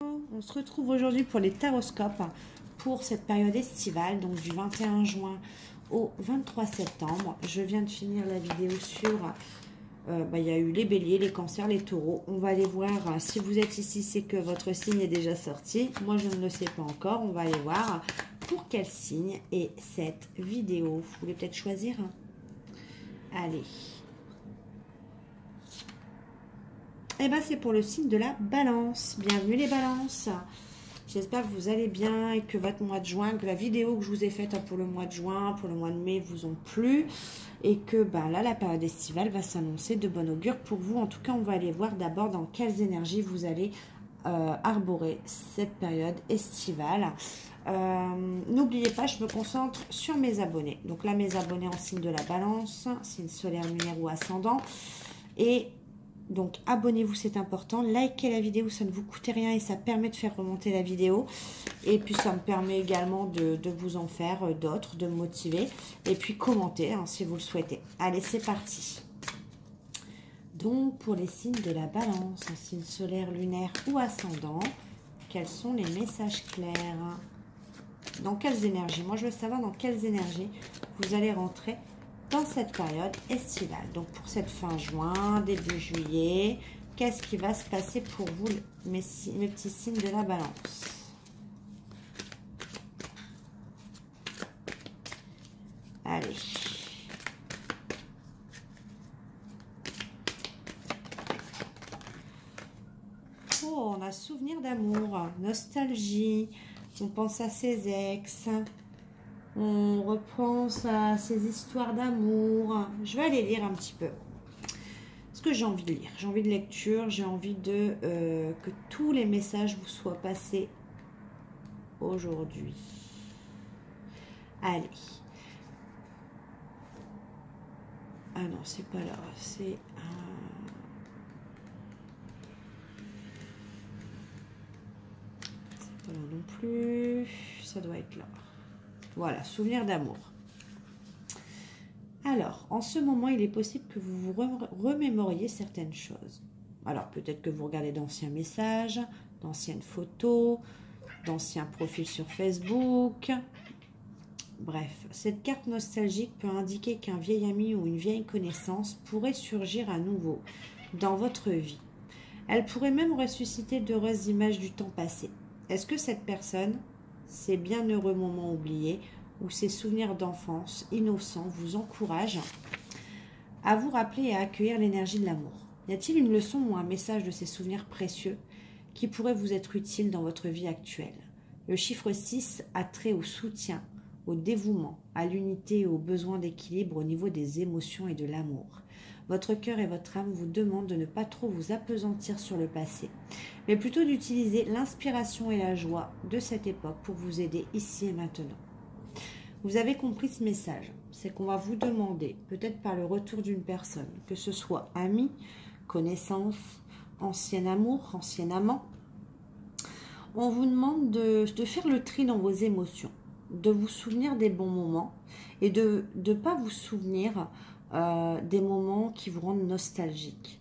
On se retrouve aujourd'hui pour les taroscopes pour cette période estivale, donc du 21 juin au 23 septembre. Je viens de finir la vidéo sur, il y a eu les béliers, les cancers, les taureaux. On va aller voir, si vous êtes ici, c'est que votre signe est déjà sorti. Moi, je ne le sais pas encore. On va aller voir pour quel signe est cette vidéo. Vous voulez peut-être choisir? Allez. Eh bien, c'est pour le signe de la balance. Bienvenue les balances. J'espère que vous allez bien et que votre mois de juin, que la vidéo que je vous ai faite pour le mois de juin, pour le mois de mai vous ont plu. Et que là, la période estivale va s'annoncer de bon augure pour vous. En tout cas, on va aller voir d'abord dans quelles énergies vous allez arborer cette période estivale. N'oubliez pas, je me concentre sur mes abonnés. Donc là, mes abonnés en signe de la balance, signe solaire, lunaire ou ascendant. Et donc, abonnez-vous, c'est important. Likez la vidéo, ça ne vous coûte rien et ça permet de faire remonter la vidéo. Et puis, ça me permet également de vous en faire d'autres, de me motiver. Et puis, commentez si vous le souhaitez. Allez, c'est parti. Donc, pour les signes de la balance, un signe solaire, lunaire ou ascendant, quels sont les messages clairs? Dans quelles énergies? Moi, je veux savoir dans quelles énergies vous allez rentrer dans cette période estivale. Donc pour cette fin juin, début juillet, qu'est-ce qui va se passer pour vous, mes petits signes de la balance? Allez. Oh, on a souvenir d'amour, nostalgie, on pense à ses ex. On repense à ces histoires d'amour. Je vais aller lire un petit peu. Ce que j'ai envie de lire. J'ai envie de lecture. J'ai envie de que tous les messages vous soient passés aujourd'hui. Allez. Ah non, c'est pas là. C'est pas là non plus. Ça doit être là. Voilà, souvenir d'amour. Alors, en ce moment, il est possible que vous vous remémoriez certaines choses. Alors, peut-être que vous regardez d'anciens messages, d'anciennes photos, d'anciens profils sur Facebook. Bref, cette carte nostalgique peut indiquer qu'un vieil ami ou une vieille connaissance pourrait surgir à nouveau dans votre vie. Elle pourrait même ressusciter d'heureuses images du temps passé. Est-ce que cette personne, ces bienheureux moments oubliés ou ces souvenirs d'enfance innocents vous encouragent à vous rappeler et à accueillir l'énergie de l'amour? Y a-t-il une leçon ou un message de ces souvenirs précieux qui pourrait vous être utile dans votre vie actuelle? Le chiffre 6 a trait au soutien, au dévouement, à l'unité et au besoin d'équilibre au niveau des émotions et de l'amour. Votre cœur et votre âme vous demandent de ne pas trop vous appesantir sur le passé, mais plutôt d'utiliser l'inspiration et la joie de cette époque pour vous aider ici et maintenant. Vous avez compris ce message, c'est qu'on va vous demander, peut-être par le retour d'une personne, que ce soit ami, connaissance, ancien amour, ancien amant, on vous demande de faire le tri dans vos émotions, de vous souvenir des bons moments et de ne pas vous souvenir des moments qui vous rendent nostalgique.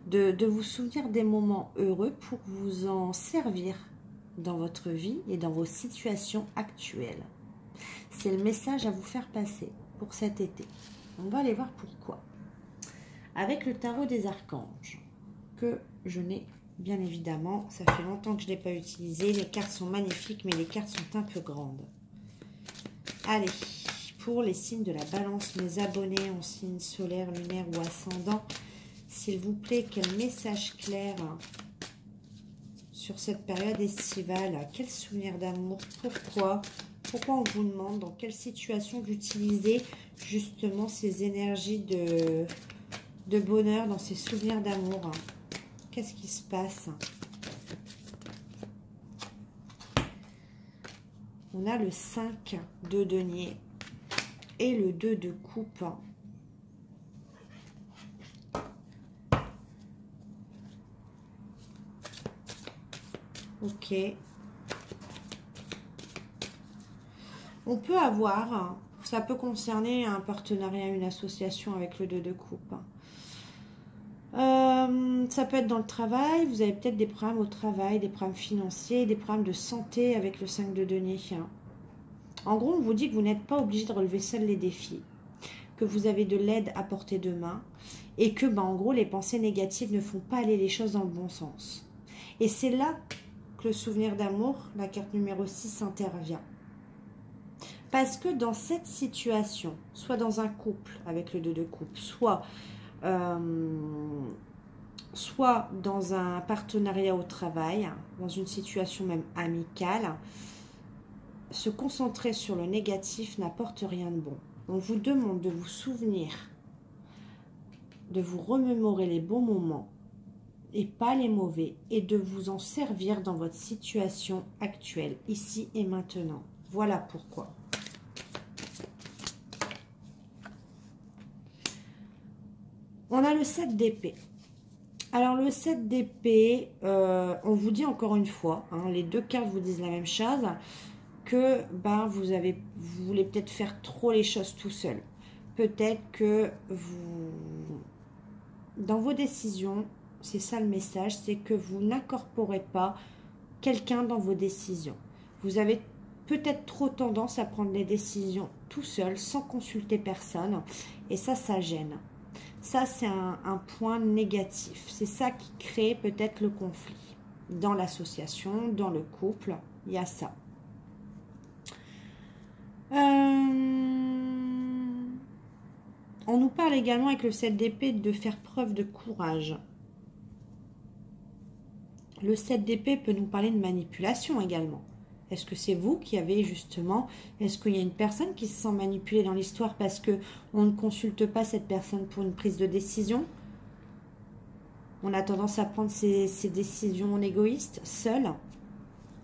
De vous souvenir des moments heureux pour vous en servir dans votre vie et dans vos situations actuelles. C'est le message à vous faire passer pour cet été. On va aller voir pourquoi. Avec le tarot des archanges, que je n'ai bien évidemment, ça fait longtemps que je ne l'ai pas utilisé. Les cartes sont magnifiques, mais les cartes sont un peu grandes. Allez. Pour les signes de la balance, mes abonnés en signe solaire, lunaire ou ascendant, s'il vous plaît, quel message clair sur cette période estivale? Quel souvenir d'amour? Pourquoi on vous demande dans quelle situation d'utiliser justement ces énergies de bonheur, dans ces souvenirs d'amour? Qu'est-ce qui se passe? On a le 5 de denier et le 2 de coupe. Ok. On peut avoir, ça peut concerner un partenariat, une association avec le 2 de coupe. Ça peut être dans le travail, vous avez peut-être des problèmes au travail, des problèmes financiers, des problèmes de santé avec le 5 de denier. En gros, on vous dit que vous n'êtes pas obligé de relever seul les défis, que vous avez de l'aide à portée de main et que, en gros, les pensées négatives ne font pas aller les choses dans le bon sens. Et c'est là que le souvenir d'amour, la carte numéro 6, intervient. Parce que dans cette situation, soit dans un couple avec le 2 de coupe, soit dans un partenariat au travail, dans une situation même amicale, se concentrer sur le négatif n'apporte rien de bon. On vous demande de vous souvenir, de vous remémorer les bons moments et pas les mauvais, et de vous en servir dans votre situation actuelle, ici et maintenant. Voilà pourquoi. On a le 7 d'épée. Alors le 7 d'épée, on vous dit encore une fois, les deux cartes vous disent la même chose, que vous voulez peut-être faire trop les choses tout seul. Peut-être que dans vos décisions, c'est ça le message, c'est que vous n'incorporez pas quelqu'un dans vos décisions. Vous avez peut-être trop tendance à prendre les décisions tout seul, sans consulter personne, et ça gêne. Ça, c'est un point négatif. C'est ça qui crée peut-être le conflit. Dans l'association, dans le couple, il y a ça. On nous parle également avec le 7 d'épée de faire preuve de courage. Le 7 d'épée peut nous parler de manipulation également. Est-ce que c'est vous qui avez justement... Est-ce qu'il y a une personne qui se sent manipulée dans l'histoire parce qu'on ne consulte pas cette personne pour une prise de décision? On a tendance à prendre ces décisions égoïstes, seules.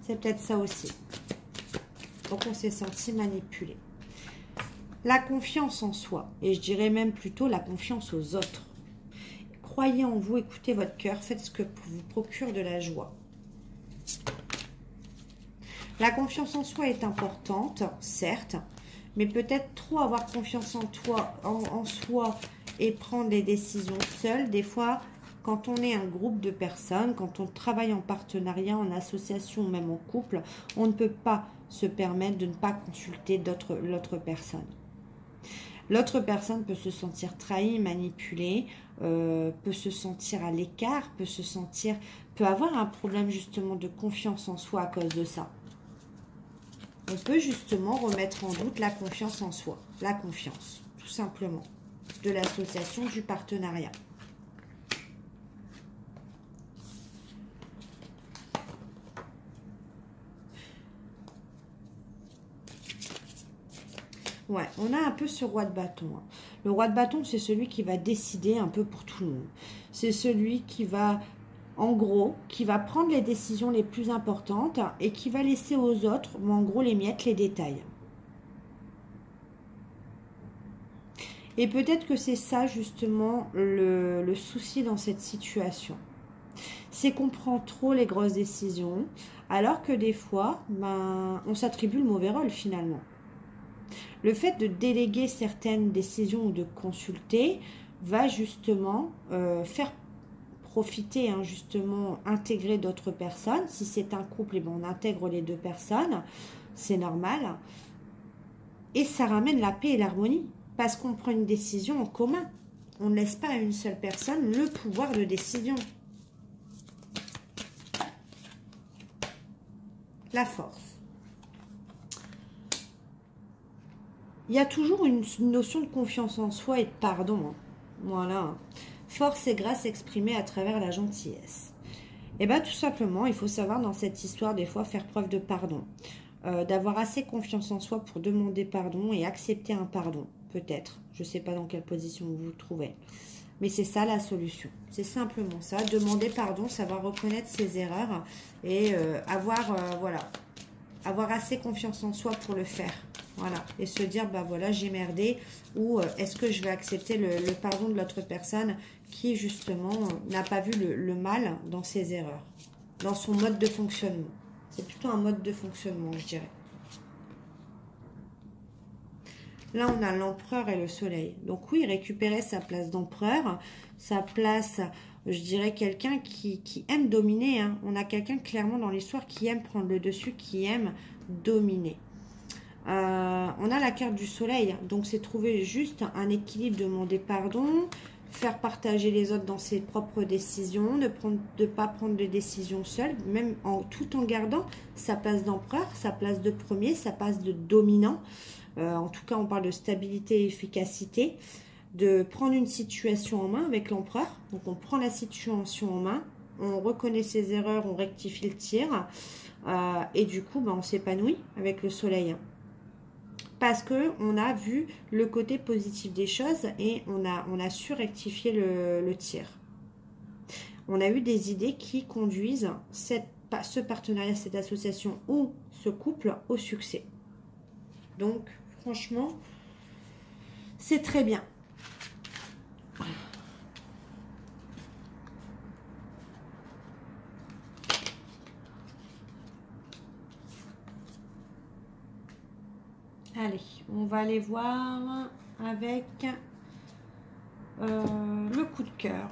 C'est peut-être ça aussi. Donc on s'est senti manipulé. La confiance en soi, et je dirais même plutôt la confiance aux autres. Croyez en vous, écoutez votre cœur, faites ce que vous procure de la joie. La confiance en soi est importante, certes, mais peut-être trop avoir confiance en soi et prendre des décisions seules. Des fois, quand on est un groupe de personnes, quand on travaille en partenariat, en association, même en couple, on ne peut pas se permettre de ne pas consulter l'autre personne. L'autre personne peut se sentir trahie, manipulée, peut se sentir à l'écart, peut avoir un problème justement de confiance en soi à cause de ça. On peut justement remettre en doute la confiance en soi, la confiance, tout simplement, de l'association, du partenariat. Ouais, on a un peu ce roi de bâton. Le roi de bâton, c'est celui qui va décider un peu pour tout le monde. C'est celui qui va, en gros, qui va prendre les décisions les plus importantes et qui va laisser aux autres, en gros, les miettes, les détails. Et peut-être que c'est ça, justement, le souci dans cette situation. C'est qu'on prend trop les grosses décisions, alors que des fois, on s'attribue le mauvais rôle, finalement. Le fait de déléguer certaines décisions ou de consulter va justement faire profiter, justement, intégrer d'autres personnes. Si c'est un couple, on intègre les deux personnes, c'est normal. Et ça ramène la paix et l'harmonie, parce qu'on prend une décision en commun. On ne laisse pas à une seule personne le pouvoir de décision. La force. Il y a toujours une notion de confiance en soi et de pardon. Voilà. Force et grâce exprimée à travers la gentillesse. Et bien tout simplement, il faut savoir dans cette histoire des fois faire preuve de pardon. D'avoir assez confiance en soi pour demander pardon et accepter un pardon. Peut-être. Je ne sais pas dans quelle position vous vous trouvez. Mais c'est ça la solution. C'est simplement ça. Demander pardon, savoir reconnaître ses erreurs et avoir assez confiance en soi pour le faire. Voilà, et se dire, voilà, j'ai merdé, ou est-ce que je vais accepter le pardon de l'autre personne qui, justement, n'a pas vu le mal dans ses erreurs, dans son mode de fonctionnement. C'est plutôt un mode de fonctionnement, je dirais. Là, on a l'empereur et le soleil. Donc oui, récupérer sa place d'empereur, sa place, je dirais, quelqu'un qui aime dominer. Hein. On a quelqu'un clairement dans l'histoire qui aime prendre le dessus, qui aime dominer. On a la carte du soleil. Donc c'est trouver juste un équilibre, demander pardon, faire partager les autres dans ses propres décisions, ne pas prendre de décision seule, même tout en gardant sa place d'empereur, sa place de premier, sa place de dominant. En tout cas, on parle de stabilité et efficacité, de prendre une situation en main avec l'empereur. Donc, on prend la situation en main, on reconnaît ses erreurs, on rectifie le tir. Et du coup, on s'épanouit avec le soleil. Parce qu'on a vu le côté positif des choses et on a su rectifier le tir. On a eu des idées qui conduisent ce partenariat, cette association ou ce couple au succès. Donc, franchement, c'est très bien. Allez, on va aller voir avec le coup de cœur.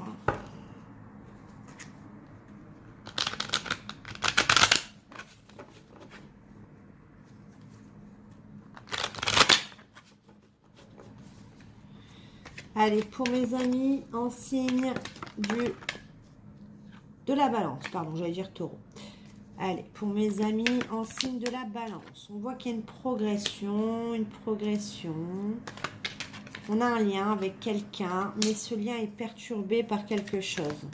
Allez, pour mes amis en signe de la balance, pardon, j'allais dire taureau. Allez, pour mes amis en signe de la balance, on voit qu'il y a une progression, On a un lien avec quelqu'un, mais ce lien est perturbé par quelque chose.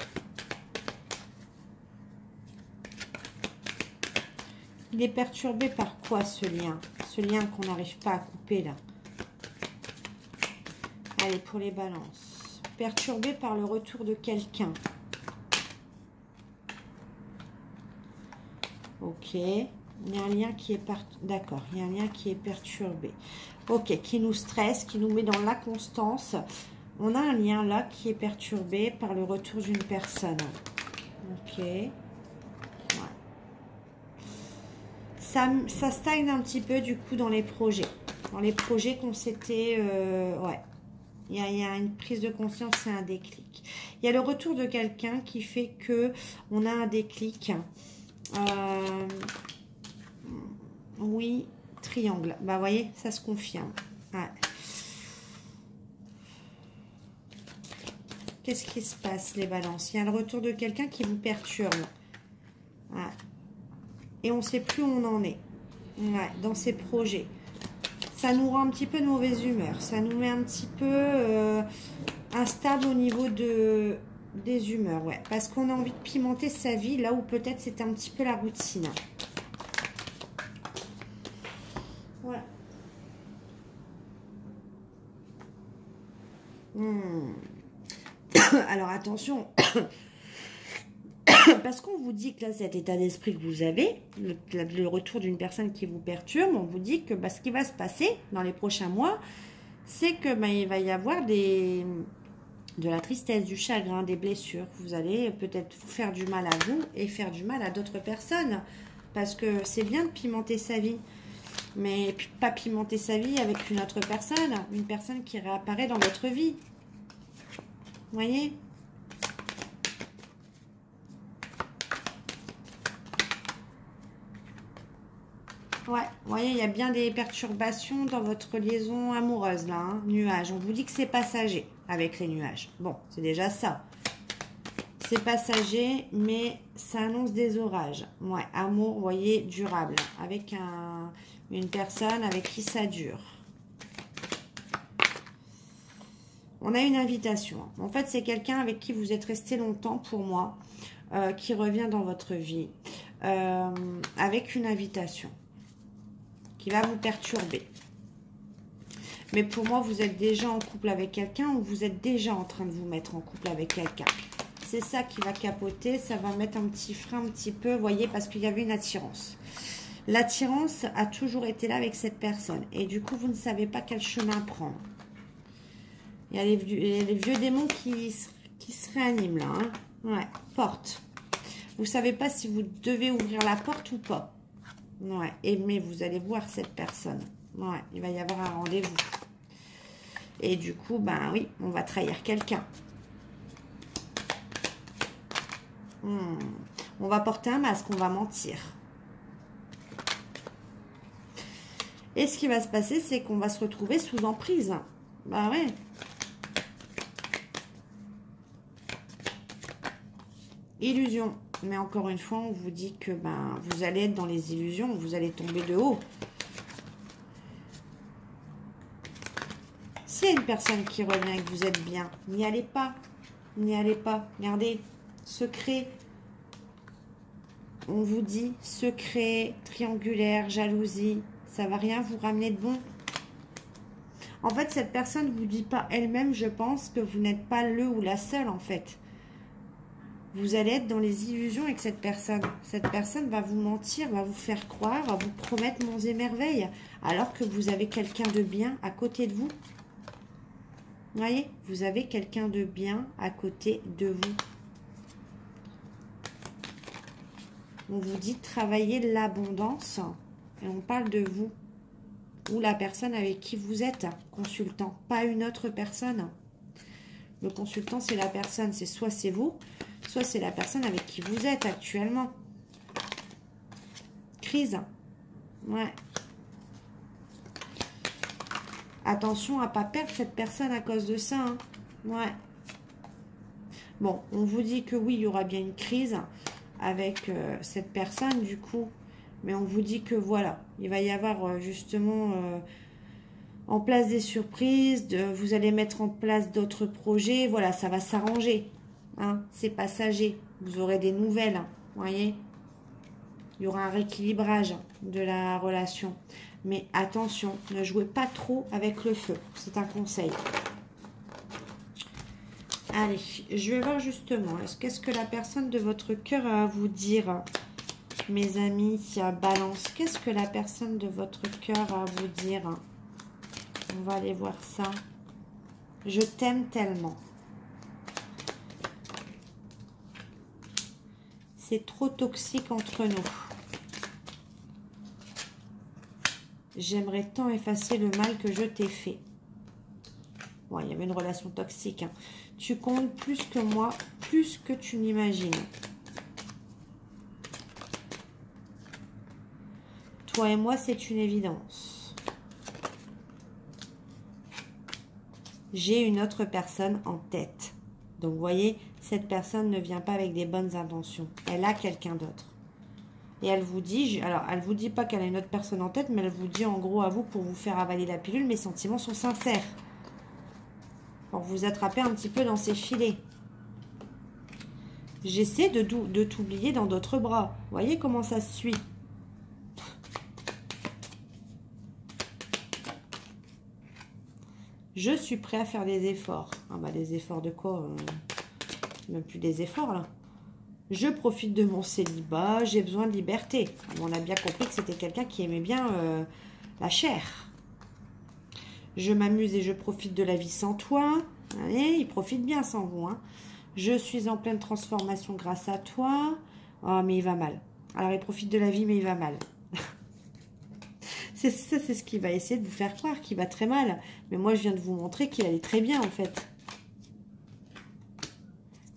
Il est perturbé par quoi ce lien? Ce lien qu'on n'arrive pas à couper là. Allez, pour les balances. Perturbé par le retour de quelqu'un. Ok. Il y a un lien qui est d'accord. Il y a un lien qui est perturbé. Ok. Qui nous stresse, qui nous met dans l'inconstance. On a un lien là qui est perturbé par le retour d'une personne. Ok. Ouais. Ça stagne un petit peu du coup dans les projets. Dans les projets qu'on s'était... ouais. Il y a une prise de conscience et un déclic. Il y a le retour de quelqu'un qui fait que on a un déclic. Oui, triangle. Bah, vous voyez, ça se confirme. Ouais. Qu'est-ce qui se passe, les balances? Il y a le retour de quelqu'un qui vous perturbe. Ouais. Et on ne sait plus où on en est. Ouais, dans ces projets. Ça nous rend un petit peu de mauvaise humeur. Ça nous met un petit peu instable au niveau des humeurs. Ouais. Parce qu'on a envie de pimenter sa vie là où peut-être c'était un petit peu la routine. Voilà. Alors attention. Parce qu'on vous dit que là, cet état d'esprit que vous avez, le retour d'une personne qui vous perturbe, on vous dit que ce qui va se passer dans les prochains mois, c'est que il va y avoir de la tristesse, du chagrin, des blessures. Vous allez peut-être vous faire du mal à vous et faire du mal à d'autres personnes. Parce que c'est bien de pimenter sa vie. Mais pas pimenter sa vie avec une autre personne. Une personne qui réapparaît dans votre vie. Vous voyez ? Ouais, vous voyez, il y a bien des perturbations dans votre liaison amoureuse, là, hein, nuages. On vous dit que c'est passager avec les nuages. Bon, c'est déjà ça. C'est passager, mais ça annonce des orages. Ouais, amour, vous voyez, durable. Avec une personne avec qui ça dure. On a une invitation. En fait, c'est quelqu'un avec qui vous êtes resté longtemps, pour moi, qui revient dans votre vie, avec une invitation qui va vous perturber. Mais pour moi, vous êtes déjà en couple avec quelqu'un ou vous êtes déjà en train de vous mettre en couple avec quelqu'un. C'est ça qui va capoter, ça va mettre un petit frein un petit peu, vous voyez, parce qu'il y avait une attirance. L'attirance a toujours été là avec cette personne. Et du coup, vous ne savez pas quel chemin prendre. Il y a les vieux démons qui se réaniment là. Hein. Ouais, porte. Vous ne savez pas si vous devez ouvrir la porte ou pas. Ouais, mais vous allez voir cette personne. Ouais, il va y avoir un rendez-vous. Et du coup, ben oui, on va trahir quelqu'un. On va porter un masque, on va mentir. Et ce qui va se passer, c'est qu'on va se retrouver sous emprise. Bah ouais. Illusion. Mais encore une fois, on vous dit que ben, vous allez être dans les illusions, vous allez tomber de haut. S'il y a une personne qui revient et que vous êtes bien, n'y allez pas. N'y allez pas. Regardez, secret. On vous dit secret, triangulaire, jalousie. Ça va rien vous ramener de bon. En fait, cette personne ne vous dit pas elle-même, je pense, que vous n'êtes pas le ou la seule, en fait. Vous allez être dans les illusions avec cette personne. Cette personne va vous mentir, va vous faire croire, va vous promettre monts et merveilles, alors que vous avez quelqu'un de bien à côté de vous. Vous voyez, vous avez quelqu'un de bien à côté de vous. On vous dit de travailler l'abondance et on parle de vous ou la personne avec qui vous êtes consultant, pas une autre personne. Le consultant, c'est la personne, c'est soit c'est vous, soit c'est la personne avec qui vous êtes actuellement. Crise. Ouais. Attention à ne pas perdre cette personne à cause de ça. Hein. Ouais. Bon, on vous dit que oui, il y aura bien une crise avec cette personne du coup. Mais on vous dit que voilà, il va y avoir justement en place des surprises. Vous allez mettre en place d'autres projets. Voilà, ça va s'arranger. Hein, c'est passager. Vous aurez des nouvelles. Hein, voyez, il y aura un rééquilibrage de la relation. Mais attention, ne jouez pas trop avec le feu. C'est un conseil. Allez, je vais voir justement. Qu'est-ce que la personne de votre cœur a à vous dire, mes amis, Balance? Qu'est-ce que la personne de votre cœur a à vous dire? On va aller voir ça. Je t'aime tellement. C'est trop toxique entre nous. J'aimerais tant effacer le mal que je t'ai fait. Bon, il y avait une relation toxique. Hein. Tu comptes plus que moi, plus que tu n'imagines. Toi et moi, c'est une évidence. J'ai une autre personne en tête. Donc, vous voyez, cette personne ne vient pas avec des bonnes intentions. Elle a quelqu'un d'autre. Et elle vous dit, alors elle vous dit pas qu'elle a une autre personne en tête, mais elle vous dit en gros à vous pour vous faire avaler la pilule, mes sentiments sont sincères. Pour vous attraper un petit peu dans ses filets. J'essaie de t'oublier dans d'autres bras. Vous voyez comment ça se suit? Je suis prêt à faire des efforts. Ah bah des efforts de quoi? Même plus des efforts là. Je profite de mon célibat, j'ai besoin de liberté. On a bien compris que c'était quelqu'un qui aimait bien la chair. Je m'amuse et je profite de la vie sans toi. Allez, il profite bien sans vous. Hein. Je suis en pleine transformation grâce à toi. Oh, mais il va mal. Alors, il profite de la vie, mais il va mal. C'est ce qu'il va essayer de vous faire croire, qu'il va très mal. Mais moi, je viens de vous montrer qu'il allait très bien, en fait.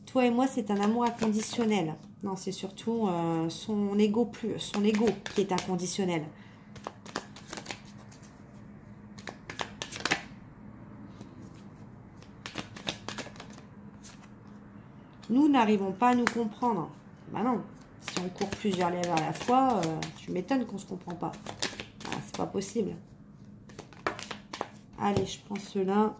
Toi et moi, c'est un amour inconditionnel. Non, c'est surtout son ego qui est inconditionnel. Nous n'arrivons pas à nous comprendre. Ben non, si on court plusieurs lèvres à la fois, tu m'étonnes qu'on ne se comprend pas. Ah, c'est pas possible. Allez, je prends cela.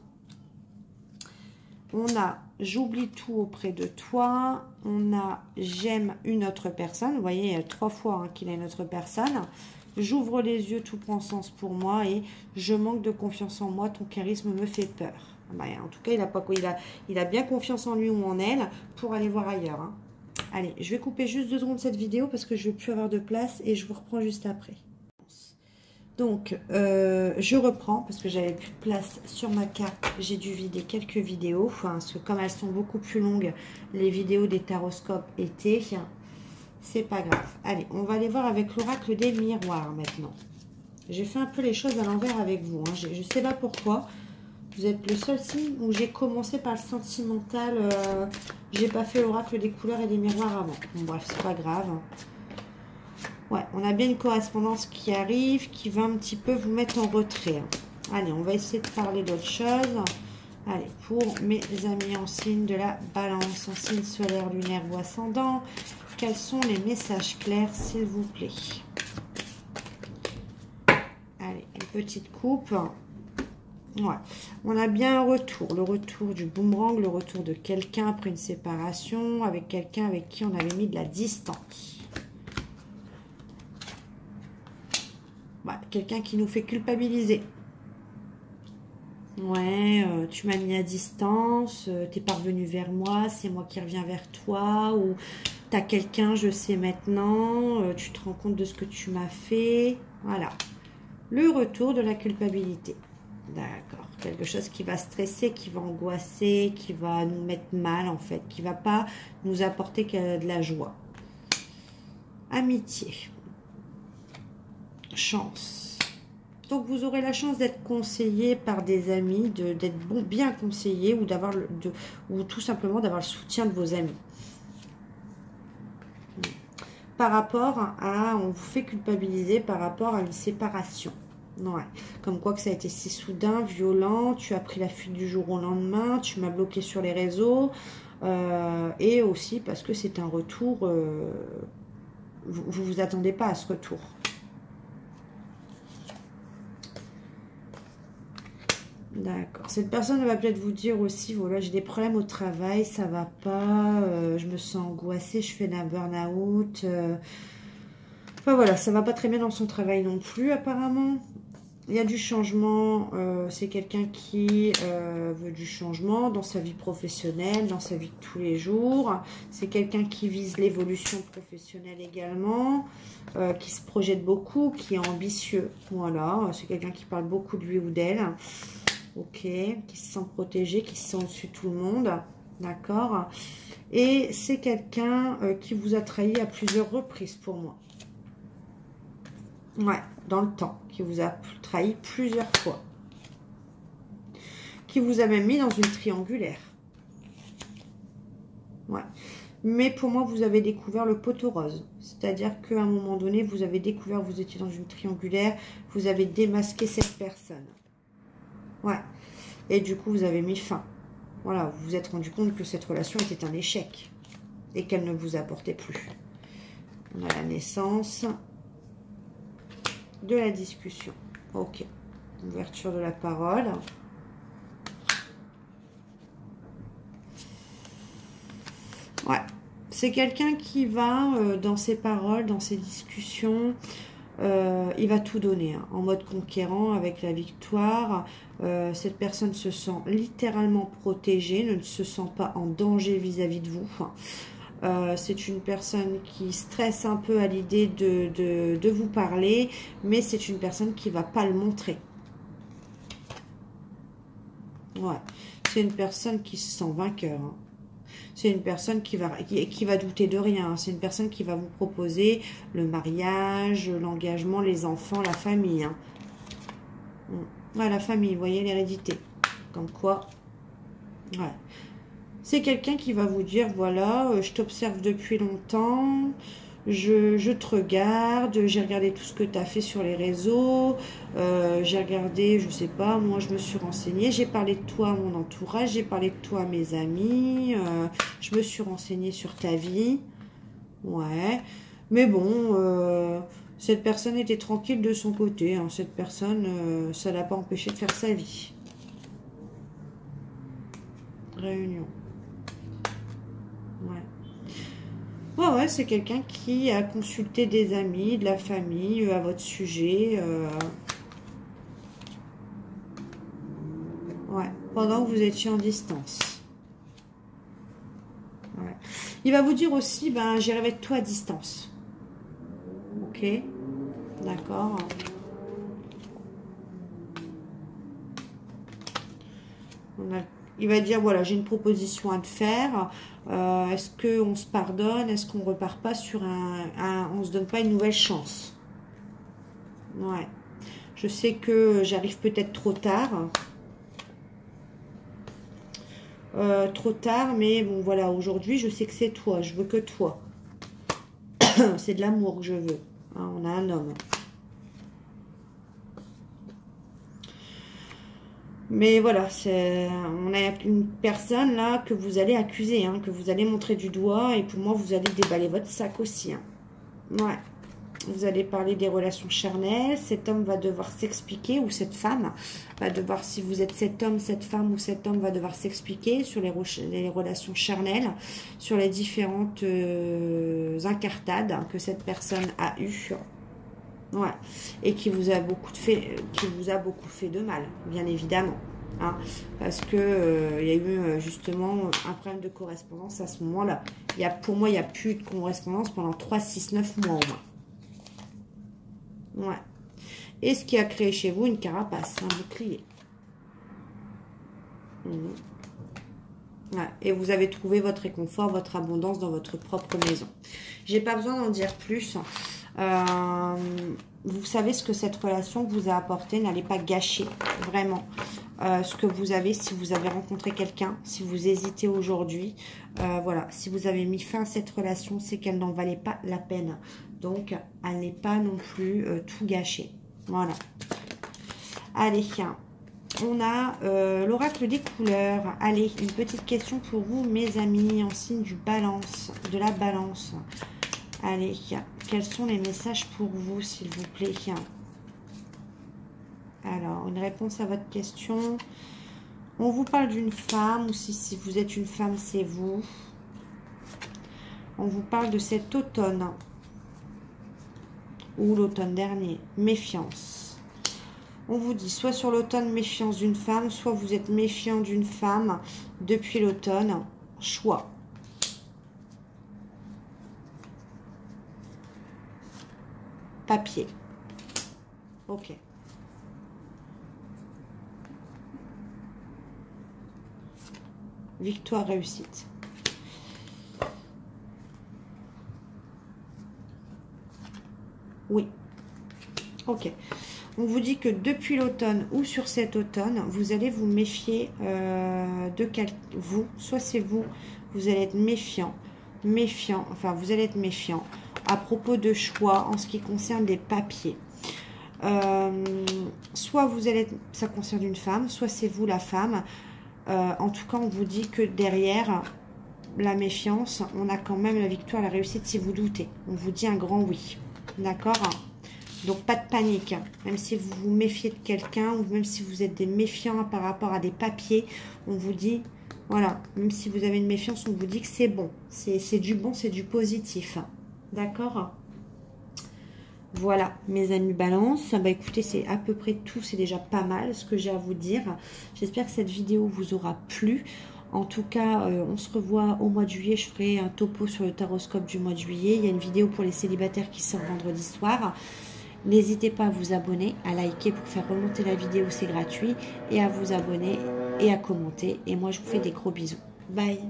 On a j'oublie tout auprès de toi. On a j'aime une autre personne. Vous voyez, il y a 3 fois hein, qu'il a une autre personne. J'ouvre les yeux, tout prend sens pour moi. Et je manque de confiance en moi. Ton charisme me fait peur. Ben, en tout cas, il a bien confiance en lui ou en elle pour aller voir ailleurs. Hein. Allez, je vais couper juste 2 secondes cette vidéo parce que je ne vais plus avoir de place et je vous reprends juste après. Donc, je reprends parce que j'avais plus de place sur ma carte. J'ai dû vider quelques vidéos. Enfin, parce que comme elles sont beaucoup plus longues, les vidéos des taroscopes étaient, c'est pas grave. Allez, on va aller voir avec l'oracle des miroirs maintenant. J'ai fait un peu les choses à l'envers avec vous. Hein. Je ne sais pas pourquoi. Vous êtes le seul signe où j'ai commencé par le sentimental. J'ai pas fait l'oracle des couleurs et des miroirs avant. Bon, bref, c'est pas grave. Ouais, on a bien une correspondance qui arrive, qui va un petit peu vous mettre en retrait. Allez, on va essayer de parler d'autre chose. Allez, pour mes amis en signe de la balance, en signe solaire, lunaire ou ascendant, quels sont les messages clairs, s'il vous plaît? Allez, une petite coupe. Ouais, on a bien un retour, le retour du boomerang, le retour de quelqu'un après une séparation, avec quelqu'un avec qui on avait mis de la distance. Ouais, quelqu'un qui nous fait culpabiliser. Ouais, tu m'as mis à distance, t'es pas revenu vers moi, c'est moi qui reviens vers toi, ou t'as quelqu'un, je sais maintenant, tu te rends compte de ce que tu m'as fait. Voilà, le retour de la culpabilité. D'accord, quelque chose qui va stresser, qui va angoisser, qui va nous mettre mal en fait, qui va pas nous apporter que de la joie. Amitié. Chance. Donc, vous aurez la chance d'être conseillé par des amis, d'être bien conseillé ou d'avoir ou tout simplement d'avoir le soutien de vos amis. Par rapport à, on vous fait culpabiliser par rapport à une séparation. Ouais. Comme quoi que ça a été si soudain, violent, tu as pris la fuite du jour au lendemain, tu m'as bloqué sur les réseaux, et aussi parce que c'est un retour, vous vous attendez pas à ce retour. D'accord. Cette personne va peut-être vous dire aussi, voilà, j'ai des problèmes au travail, ça va pas, je me sens angoissée, je fais d'un burn-out. Enfin voilà, ça va pas très bien dans son travail non plus apparemment. Il y a du changement, c'est quelqu'un qui veut du changement dans sa vie professionnelle, dans sa vie de tous les jours. C'est quelqu'un qui vise l'évolution professionnelle également, qui se projette beaucoup, qui est ambitieux. Voilà, c'est quelqu'un qui parle beaucoup de lui ou d'elle. Ok, qui se sent protégé, qui se sent au-dessus de tout le monde. D'accord. Et c'est quelqu'un qui vous a trahi à plusieurs reprises pour moi. Ouais, dans le temps, qui vous a trahi plusieurs fois. Qui vous a même mis dans une triangulaire. Ouais. Mais pour moi, vous avez découvert le poteau rose. C'est-à-dire qu'à un moment donné, vous avez découvert que vous étiez dans une triangulaire. Vous avez démasqué cette personne. Ouais. Et du coup, vous avez mis fin. Voilà, vous vous êtes rendu compte que cette relation était un échec. Et qu'elle ne vous apportait plus. On a la naissance de la discussion. Ok. Ouverture de la parole. Ouais. C'est quelqu'un qui va, dans ses paroles, dans ses discussions, il va tout donner, hein, en mode conquérant, avec la victoire. Cette personne se sent littéralement protégée, ne se sent pas en danger vis-à-vis de vous. C'est une personne qui stresse un peu à l'idée de vous parler, mais c'est une personne qui ne va pas le montrer. Ouais. C'est une personne qui se sent vainqueur, hein. C'est une personne qui va douter de rien. C'est une personne qui va vous proposer le mariage, l'engagement, les enfants, la famille. Hein. Ouais, la famille, vous voyez, l'hérédité. Comme quoi, ouais. C'est quelqu'un qui va vous dire, voilà, je t'observe depuis longtemps, je te regarde, j'ai regardé tout ce que tu as fait sur les réseaux, j'ai regardé, je sais pas, moi je me suis renseignée, j'ai parlé de toi à mon entourage, j'ai parlé de toi à mes amis, je me suis renseignée sur ta vie. Ouais, mais bon, cette personne était tranquille de son côté, hein. Cette personne, ça l'a pas empêché de faire sa vie. Réunion. Ouais. Ouais, c'est quelqu'un qui a consulté des amis, de la famille, à votre sujet. Ouais, pendant que vous étiez en distance. Ouais. Il va vous dire aussi, ben, j'ai rêvé de toi à distance. Ok, d'accord. Il va dire, voilà, j'ai une proposition à te faire. Est-ce qu'on se pardonne? Est-ce qu'on repart pas sur on se donne pas une nouvelle chance? Ouais. Je sais que j'arrive peut-être trop tard. trop tard, mais bon, voilà, aujourd'hui, je sais que c'est toi. Je veux que toi. C'est de l'amour que je veux. Hein, on a un homme. Mais voilà, on a une personne là que vous allez accuser, hein, que vous allez montrer du doigt. Et pour moi, vous allez déballer votre sac aussi. Hein. Ouais. Vous allez parler des relations charnelles. Cet homme va devoir s'expliquer, ou cette femme va devoir, si vous êtes cet homme, cette femme ou cet homme va devoir s'expliquer sur les relations charnelles, sur les différentes incartades que cette personne a eues. Ouais. Et qui vous a beaucoup fait de mal, bien évidemment. Hein, parce que il y a eu justement un problème de correspondance à ce moment-là. Pour moi, il n'y a plus de correspondance pendant 3, 6, 9 mois au moins. Ouais. Et ce qui a créé chez vous une carapace, un bouclier. Ouais. Et vous avez trouvé votre réconfort, votre abondance dans votre propre maison. J'ai pas besoin d'en dire plus. Vous savez ce que cette relation vous a apporté. N'allez pas gâcher vraiment ce que vous avez. Si vous avez rencontré quelqu'un, si vous hésitez aujourd'hui, voilà, si vous avez mis fin à cette relation, c'est qu'elle n'en valait pas la peine. Donc, elle n'est pas non plus tout gâchée. Voilà. Allez, on a l'oracle des couleurs. Allez, une petite question pour vous, mes amis, en signe de la balance. Allez, quels sont les messages pour vous, s'il vous plaît? Alors, une réponse à votre question. On vous parle d'une femme, ou si vous êtes une femme, c'est vous. On vous parle de cet automne, ou l'automne dernier. Méfiance. On vous dit soit sur l'automne, méfiance d'une femme, soit vous êtes méfiant d'une femme depuis l'automne. Choix. Papier. Ok. Victoire, réussite. Oui. Ok. On vous dit que depuis l'automne ou sur cet automne, vous allez vous méfier de vous. Soit c'est vous, vous allez être méfiant. Enfin, vous allez être méfiant à propos de choix en ce qui concerne des papiers. Soit vous allez être, ça concerne une femme, soit c'est vous la femme. En tout cas, on vous dit que derrière la méfiance, on a quand même la victoire, la réussite si vous doutez. On vous dit un grand oui. D'accord ? Donc, pas de panique. Même si vous vous méfiez de quelqu'un, ou même si vous êtes des méfiants par rapport à des papiers, on vous dit, voilà, même si vous avez une méfiance, on vous dit que c'est bon. C'est du bon, c'est du positif. D'accord ? Voilà, mes amis balance. Bah écoutez, c'est à peu près tout. C'est déjà pas mal ce que j'ai à vous dire. J'espère que cette vidéo vous aura plu. En tout cas, on se revoit au mois de juillet. Je ferai un topo sur le taroscope du mois de juillet. Il y a une vidéo pour les célibataires qui sort vendredi soir. N'hésitez pas à vous abonner, à liker pour faire remonter la vidéo, c'est gratuit. Et à vous abonner et à commenter. Et moi, je vous fais des gros bisous. Bye!